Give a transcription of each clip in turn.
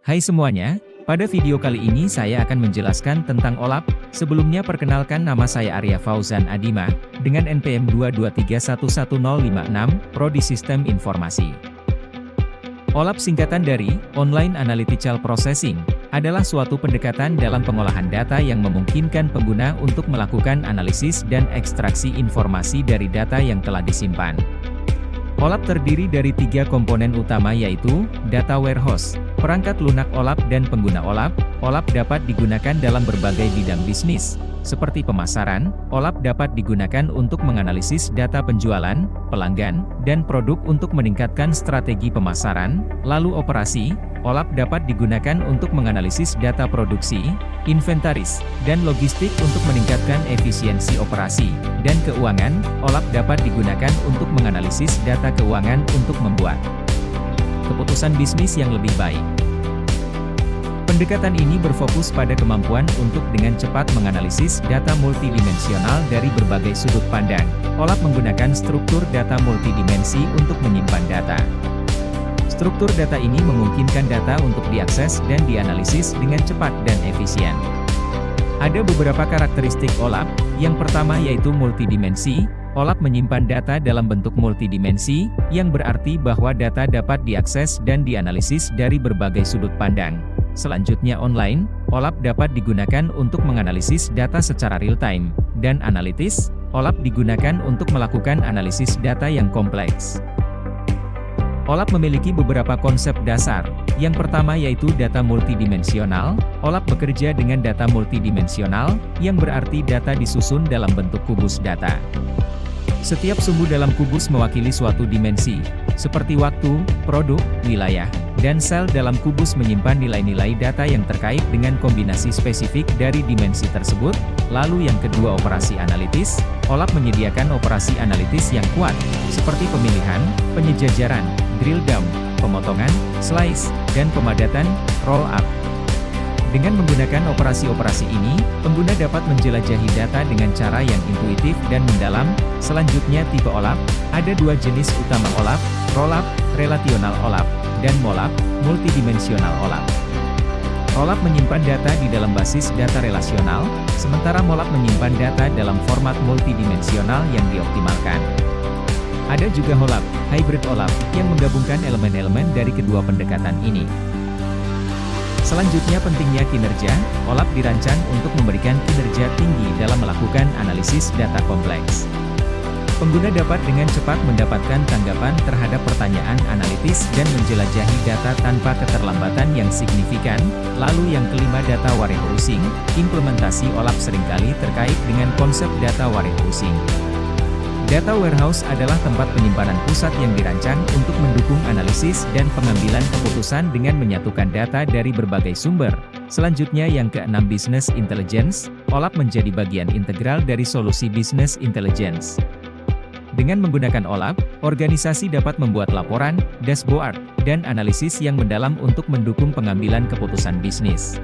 Hai semuanya, pada video kali ini saya akan menjelaskan tentang OLAP. Sebelumnya perkenalkan, nama saya Arya Fauzan Adima, dengan NPM 223111056, Prodi Sistem Informasi. OLAP singkatan dari Online Analytical Processing, adalah suatu pendekatan dalam pengolahan data yang memungkinkan pengguna untuk melakukan analisis dan ekstraksi informasi dari data yang telah disimpan. OLAP terdiri dari 3 komponen utama, yaitu data warehouse, perangkat lunak OLAP dan pengguna OLAP. OLAP dapat digunakan dalam berbagai bidang bisnis, seperti pemasaran. OLAP dapat digunakan untuk menganalisis data penjualan, pelanggan, dan produk untuk meningkatkan strategi pemasaran. Lalu operasi, OLAP dapat digunakan untuk menganalisis data produksi, inventaris, dan logistik untuk meningkatkan efisiensi operasi. Dan keuangan, OLAP dapat digunakan untuk menganalisis data keuangan untuk membuat keputusan bisnis yang lebih baik. Pendekatan ini berfokus pada kemampuan untuk dengan cepat menganalisis data multidimensional dari berbagai sudut pandang. OLAP menggunakan struktur data multidimensi untuk menyimpan data. Struktur data ini memungkinkan data untuk diakses dan dianalisis dengan cepat dan efisien. Ada beberapa karakteristik OLAP. Yang pertama yaitu multidimensi. OLAP menyimpan data dalam bentuk multidimensi, yang berarti bahwa data dapat diakses dan dianalisis dari berbagai sudut pandang. Selanjutnya online, OLAP dapat digunakan untuk menganalisis data secara real-time, dan analitis, OLAP digunakan untuk melakukan analisis data yang kompleks. OLAP memiliki beberapa konsep dasar. Yang pertama yaitu data multidimensional. OLAP bekerja dengan data multidimensional, yang berarti data disusun dalam bentuk kubus data. Setiap sumbu dalam kubus mewakili suatu dimensi, seperti waktu, produk, wilayah, dan sel dalam kubus menyimpan nilai-nilai data yang terkait dengan kombinasi spesifik dari dimensi tersebut. Lalu yang kedua, operasi analitis. OLAP menyediakan operasi analitis yang kuat, seperti pemilihan, penyejajaran, drill down, pemotongan, slice, dan pemadatan, roll up. Dengan menggunakan operasi-operasi ini, pengguna dapat menjelajahi data dengan cara yang intuitif dan mendalam. Selanjutnya tipe OLAP. Ada 2 jenis utama OLAP, roll-up, relational OLAP, dan MOLAP, multidimensional OLAP. Roll-up menyimpan data di dalam basis data relasional, sementara MOLAP menyimpan data dalam format multidimensional yang dioptimalkan. Ada juga HOLAP, hybrid OLAP, yang menggabungkan elemen-elemen dari kedua pendekatan ini. Selanjutnya pentingnya kinerja. OLAP dirancang untuk memberikan kinerja tinggi dalam melakukan analisis data kompleks. Pengguna dapat dengan cepat mendapatkan tanggapan terhadap pertanyaan analitis dan menjelajahi data tanpa keterlambatan yang signifikan. Lalu yang kelima, data warehousing. Implementasi OLAP seringkali terkait dengan konsep data warehousing. Data warehouse adalah tempat penyimpanan pusat yang dirancang untuk mendukung analisis dan pengambilan keputusan dengan menyatukan data dari berbagai sumber. Selanjutnya yang keenam, business intelligence. OLAP menjadi bagian integral dari solusi business intelligence. Dengan menggunakan OLAP, organisasi dapat membuat laporan, dashboard, dan analisis yang mendalam untuk mendukung pengambilan keputusan bisnis.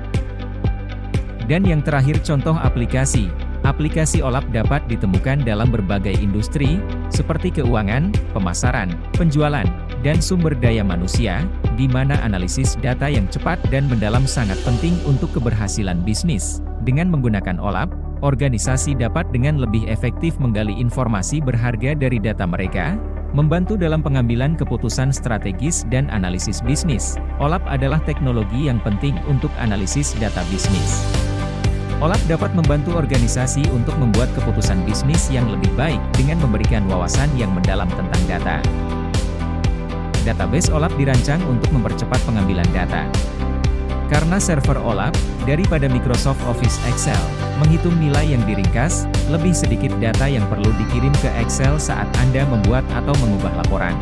Dan yang terakhir, contoh aplikasi. Aplikasi OLAP dapat ditemukan dalam berbagai industri, seperti keuangan, pemasaran, penjualan, dan sumber daya manusia, di mana analisis data yang cepat dan mendalam sangat penting untuk keberhasilan bisnis. Dengan menggunakan OLAP, organisasi dapat dengan lebih efektif menggali informasi berharga dari data mereka, membantu dalam pengambilan keputusan strategis dan analisis bisnis. OLAP adalah teknologi yang penting untuk analisis data bisnis. OLAP dapat membantu organisasi untuk membuat keputusan bisnis yang lebih baik dengan memberikan wawasan yang mendalam tentang data. Database OLAP dirancang untuk mempercepat pengambilan data. Karena server OLAP, daripada Microsoft Office Excel, menghitung nilai yang diringkas, lebih sedikit data yang perlu dikirim ke Excel saat Anda membuat atau mengubah laporan.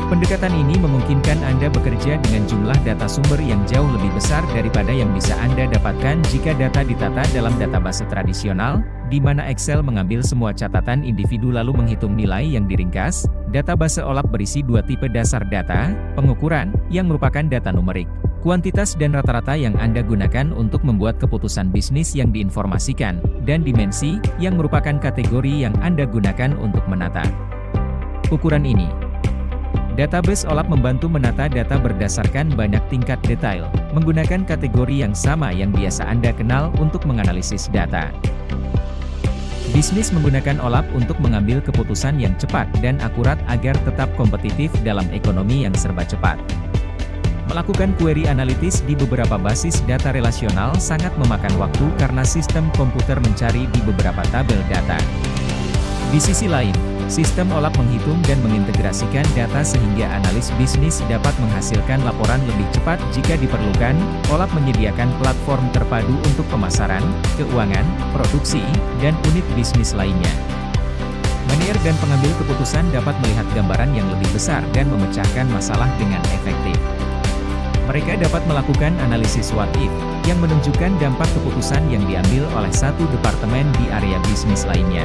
Pendekatan ini memungkinkan Anda bekerja dengan jumlah data sumber yang jauh lebih besar daripada yang bisa Anda dapatkan jika data ditata dalam database tradisional, di mana Excel mengambil semua catatan individu lalu menghitung nilai yang diringkas. Database OLAP berisi 2 tipe dasar data, pengukuran, yang merupakan data numerik, kuantitas dan rata-rata yang Anda gunakan untuk membuat keputusan bisnis yang diinformasikan, dan dimensi, yang merupakan kategori yang Anda gunakan untuk menata ukuran ini. Database OLAP membantu menata data berdasarkan banyak tingkat detail, Menggunakan kategori yang sama yang biasa Anda kenal untuk menganalisis data. Bisnis menggunakan OLAP untuk mengambil keputusan yang cepat dan akurat agar tetap kompetitif dalam ekonomi yang serba cepat. Melakukan query analitis di beberapa basis data relasional sangat memakan waktu karena sistem komputer mencari di beberapa tabel data. Di sisi lain, sistem OLAP menghitung dan mengintegrasikan data sehingga analis bisnis dapat menghasilkan laporan lebih cepat jika diperlukan. OLAP menyediakan platform terpadu untuk pemasaran, keuangan, produksi, dan unit bisnis lainnya. Manajer dan pengambil keputusan dapat melihat gambaran yang lebih besar dan memecahkan masalah dengan efektif. Mereka dapat melakukan analisis what if, yang menunjukkan dampak keputusan yang diambil oleh satu departemen di area bisnis lainnya.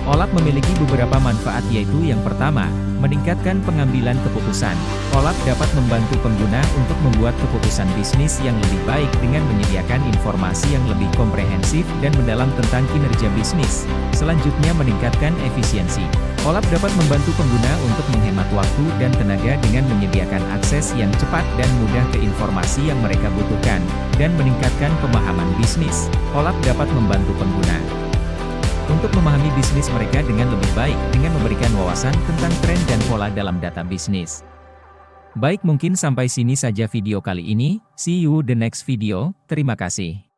OLAP memiliki beberapa manfaat, yaitu yang pertama, meningkatkan pengambilan keputusan. OLAP dapat membantu pengguna untuk membuat keputusan bisnis yang lebih baik dengan menyediakan informasi yang lebih komprehensif dan mendalam tentang kinerja bisnis. Selanjutnya, meningkatkan efisiensi. OLAP dapat membantu pengguna untuk menghemat waktu dan tenaga dengan menyediakan akses yang cepat dan mudah ke informasi yang mereka butuhkan, dan meningkatkan pemahaman bisnis. OLAP dapat membantu pengguna untuk memahami bisnis mereka dengan lebih baik dengan memberikan wawasan tentang tren dan pola dalam data bisnis. Baik, mungkin sampai sini saja video kali ini. See you the next video. Terima kasih.